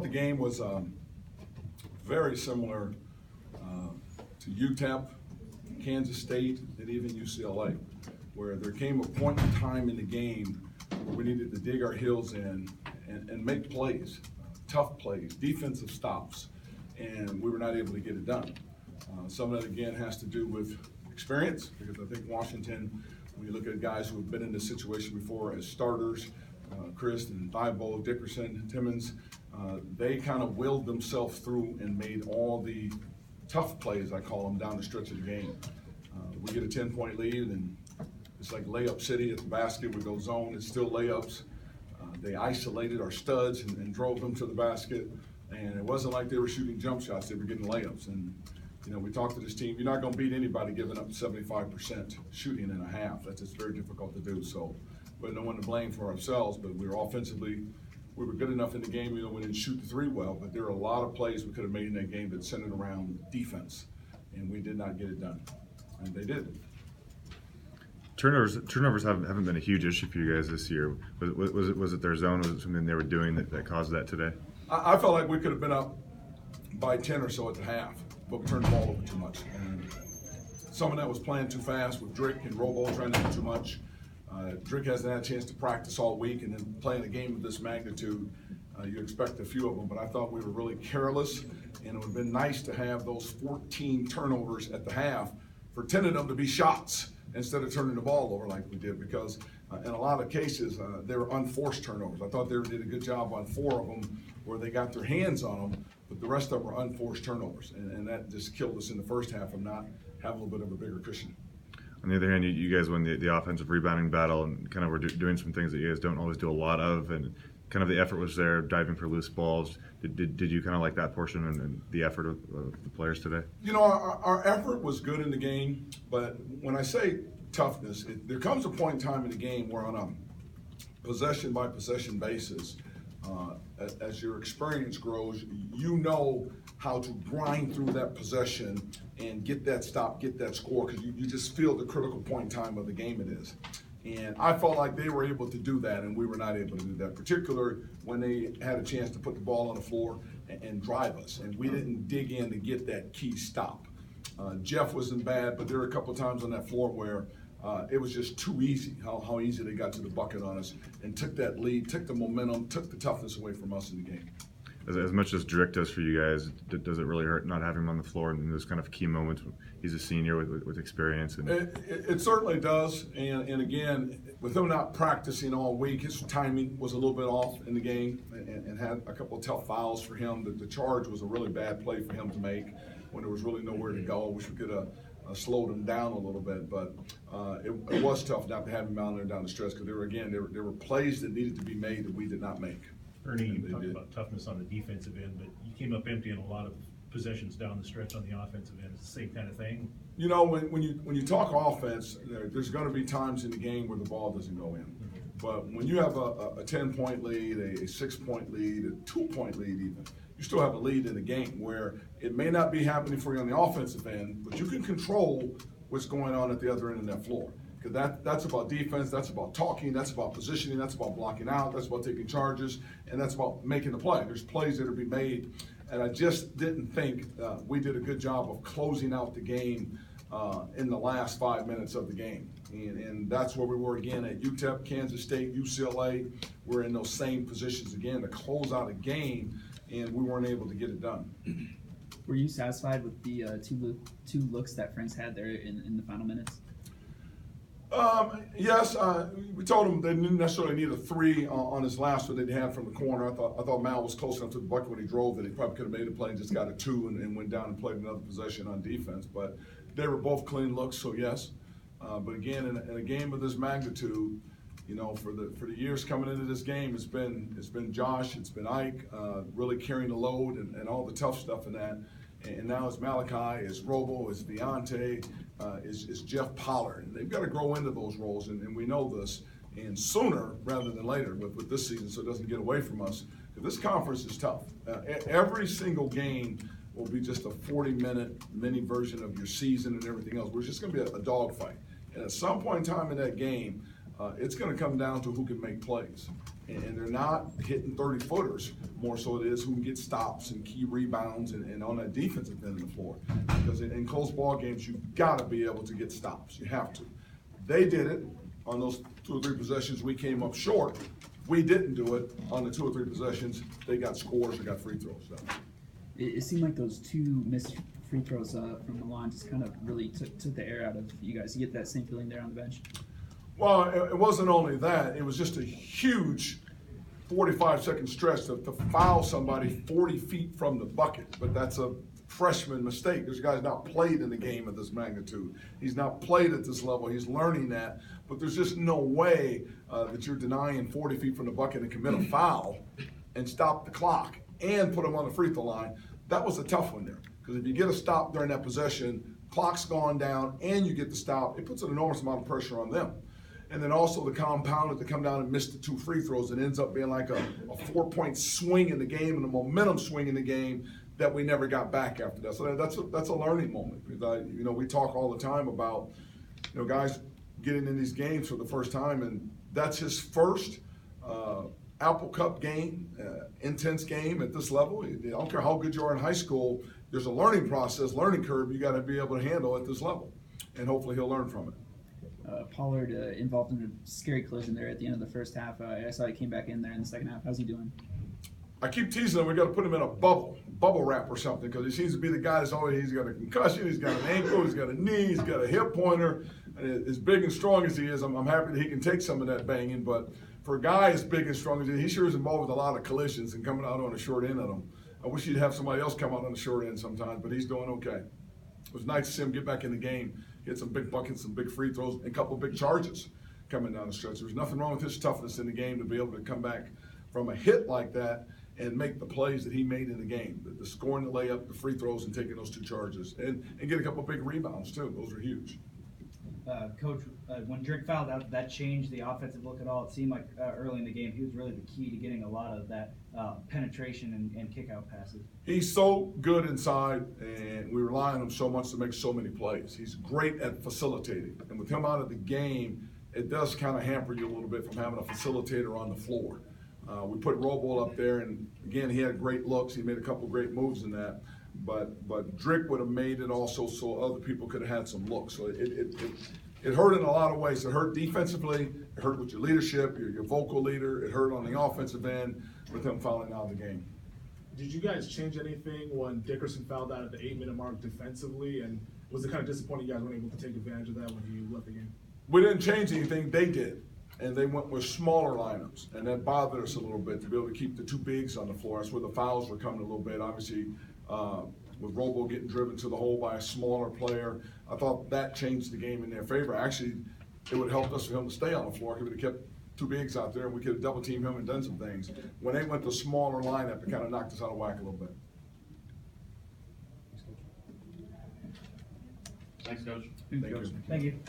thought the game was very similar to UTEP, Kansas State, and even UCLA, where there came a point in time in the game where we needed to dig our heels in and make plays, tough plays, defensive stops, and we were not able to get it done. Some of that, again, has to do with experience, because I think Washington, when you look at guys who have been in this situation before as starters, Chris and Thibault, Dickerson, Timmons, they kind of willed themselves through and made all the tough plays, I call them, down the stretch of the game. We get a 10-point lead, and it's like layup city at the basket. We go zone, it's still layups. They isolated our studs and drove them to the basket, and it wasn't like they were shooting jump shots, they were getting layups. And you know, we talked to this team, you're not going to beat anybody giving up 75% shooting in a half. That's just very difficult to do. So we had no one to blame for ourselves, but we were offensively, we were good enough in the game. You know, we didn't shoot the three well, but there were a lot of plays we could have made in that game that centered around defense, and we did not get it done, and they did. Turnovers haven't been a huge issue for you guys this year. Was it their zone? Was it something they were doing that caused that today? I felt like we could have been up by 10 or so at the half, but we turned the ball over too much. And some of that was playing too fast with Drick and Robo trying to do too much. Drick hasn't had a chance to practice all week, and then playing a game of this magnitude, you expect a few of them, but I thought we were really careless, and it would have been nice to have those 14 turnovers at the half for 10 of them to be shots instead of turning the ball over like we did, because in a lot of cases, they were unforced turnovers. I thought they did a good job on 4 of them where they got their hands on them, but the rest of them were unforced turnovers, and that just killed us in the first half of not having a little bit of a bigger cushion. On the other hand, you guys won the offensive rebounding battle and kind of were doing some things that you guys don't always do a lot of, and kind of the effort was there, diving for loose balls. Did you kind of like that portion and the effort of the players today? You know, our effort was good in the game, but when I say toughness, there comes a point in time in the game where on a possession-by-possession basis, as your experience grows, you know how to grind through that possession and get that stop, get that score, because you just feel the critical point in time of the game it is. And I felt like they were able to do that, and we were not able to do that, particularly when they had a chance to put the ball on the floor and drive us, and we didn't dig in to get that key stop. Jeff wasn't bad, but there were a couple of times on that floor where it was just too easy, how easy they got to the bucket on us and took that lead, took the momentum, took the toughness away from us in the game. As much as Drick does for you guys, does it really hurt not having him on the floor in those kind of key moments? He's a senior with experience. And it certainly does, and again, with him not practicing all week, his timing was a little bit off in the game and had a couple of tough fouls for him. The charge was a really bad play for him to make when there was really nowhere to go. I wish we could have slowed him down a little bit, but it was tough not to have him out there down the stretch, because there were plays that needed to be made that we did not make. Ernie, you talked about toughness on the defensive end, but you came up empty in a lot of possessions down the stretch on the offensive end. It's the same kind of thing. You know, when you talk offense, there's going to be times in the game where the ball doesn't go in. But when you have a 10-point lead, a 6-point lead, a 2-point lead even, you still have a lead in the game where it may not be happening for you on the offensive end, but you can control what's going on at the other end of that floor. Because that's about defense, that's about talking, that's about positioning, that's about blocking out, that's about taking charges, and that's about making the play. There's plays that are being made, and I just didn't think we did a good job of closing out the game in the last 5 minutes of the game. And that's where we were again at UTEP, Kansas State, UCLA. We're in those same positions again to close out a game, and we weren't able to get it done. Were you satisfied with the two looks that Franks had there in the final minutes? Yes, we told him they didn't necessarily need a 3 on his last one that he had from the corner. I thought Mal was close enough to the bucket when he drove that he probably could have made a play and just got a 2 and went down and played another possession on defense. But they were both clean looks, so yes. But again, in a game of this magnitude, you know, for the years coming into this game, it's been Josh, it's been Ike, really carrying the load and all the tough stuff in that. And now it's Malachi, it's Robo, it's Deontay, it's Jeff Pollard. And they've got to grow into those roles, and we know this, and sooner rather than later with this season, so it doesn't get away from us. Because this conference is tough. Every single game will be just a 40-minute mini version of your season and everything else. We're just going to be a dogfight. And at some point in time in that game, it's going to come down to who can make plays. And they're not hitting 30-footers, more so it is who can get stops and key rebounds and on that defensive end of the floor. Because in close ball games, you've got to be able to get stops. You have to. They did it on those 2 or 3 possessions we came up short. We didn't do it on the 2 or 3 possessions. They got scores or got free throws. So. It seemed like those 2 missed free throws from the line just kind of really took the air out of you guys. You get that same feeling there on the bench? Well, it wasn't only that. It was just a huge 45-second stretch to foul somebody 40 feet from the bucket. But that's a freshman mistake. This guy's not played in a game of this magnitude. He's not played at this level. He's learning that. But there's just no way that you're denying 40 feet from the bucket and commit a foul and stop the clock and put him on the free throw line. That was a tough one there. Because if you get a stop during that possession, clock's gone down, and you get the stop, it puts an enormous amount of pressure on them. And then also the compounded to come down and miss the 2 free throws. It ends up being like a 4-point swing in the game and a momentum swing in the game that we never got back after that. So that's a learning moment. Because we talk all the time about guys getting in these games for the first time, and that's his first Apple Cup game, intense game at this level. I don't care how good you are in high school. There's a learning process, learning curve you got to be able to handle at this level, and hopefully he'll learn from it. Pollard involved in a scary collision there at the end of the first half. I saw he came back in there in the second half. How's he doing? I keep teasing him. We got to put him in a bubble wrap or something, because he seems to be the guy that's always, he's got a concussion, he's got an ankle, he's got a knee, he's got a hip pointer. And as big and strong as he is, I'm happy that he can take some of that banging. But for a guy as big and strong as he sure is involved with a lot of collisions and coming out on the short end of them. I wish he'd have somebody else come out on the short end sometimes, but he's doing okay. It was nice to see him get back in the game. He had some big buckets, some big free throws, and a couple of big charges coming down the stretch. There was nothing wrong with his toughness in the game to be able to come back from a hit like that and make the plays that he made in the game. The scoring, the layup, the free throws, and taking those 2 charges. And get a couple of big rebounds, too. Those are huge. Coach, when Drake fouled out, that changed the offensive look at all. It seemed like early in the game he was really the key to getting a lot of that penetration and kick-out passes. He's so good inside, and we rely on him so much to make so many plays. He's great at facilitating. And with him out of the game, it does kind of hamper you a little bit from having a facilitator on the floor. We put Robo up there, and again, he had great looks. He made a couple great moves in that. But Drick would have made it also so other people could have had some looks. So it hurt in a lot of ways. It hurt defensively. It hurt with your leadership, your vocal leader. It hurt on the offensive end with him fouling out of the game. Did you guys change anything when Dickerson fouled out at the 8-minute mark defensively? And was it kind of disappointing you guys weren't able to take advantage of that when you left the game? We didn't change anything. They did. And they went with smaller lineups. And that bothered us a little bit to be able to keep the 2 bigs on the floor. That's where the fouls were coming a little bit. Obviously, with Robo getting driven to the hole by a smaller player, I thought that changed the game in their favor. Actually, it would have helped us for him to stay on the floor. He would have kept 2 bigs out there, and we could have double teamed him and done some things. When they went to smaller lineup, it kind of knocked us out of whack a little bit. Thanks, Coach. Thank you. Thank you.